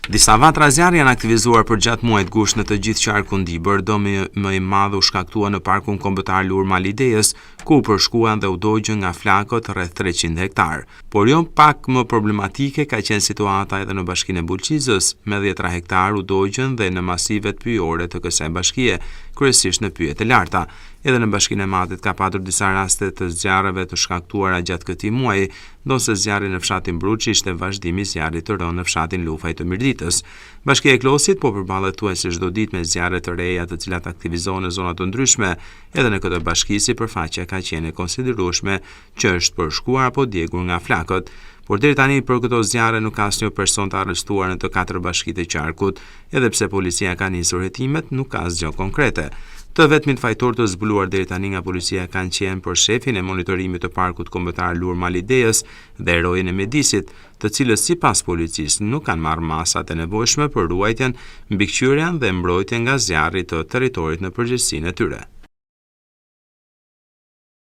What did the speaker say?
Disa vatra zjarri janë aktivizuar për gjatë muajit gusht në të gjithë qarkun Dibër, dëmi më i madh u shkaktua në parkun kombëtar Lur Malidejes, ku përshkuan dhe u dogjën nga flakët rreth 300 hektar. Por jo pak më problematike ka qenë situata edhe në bashkinë e Bulqizës, me 10 hektar u dogjën dhe në masivet pyjore të kësaj bashkie, kryesisht në pyjet e larta. Edhe në bashkinë e Madit ka patur disa raste të zjarreve të shkaktuara gjatë këtij muaji, ndonse zjarri në fshatin Bruçi ishte vazhdimi i zjarrit të rënë në fshatin Lufaj të Mirditës. Bashkia e Klosit po përballet thuajse çdo ditë me zjarre të reja të cilat aktivizohen në zona të ndryshme, edhe në këtë bashki sipërfaqja ka qenë e konsiderueshme që është përshkuar apo djegur nga flakët. Por deri tani për këto zjarre nuk ka asnjë person të arrestuar në të 4 bashkitë e qarkut, edhe pse policia ka nisur hetimet, nuk ka asgjë konkrete. Të vetmin fajtor të zbuluar deri tani nga policia kanë qenë për shefin e monitorimit të parkut kombëtar Lur Malidejes dhe heroin e Medisit, të cilës sipas policisë nuk kanë marrë masat e nevojshme për ruajtjen, mbikëqyrjen dhe mbrojtjen nga zjarri të territorit në përgjegjësinë e tyre.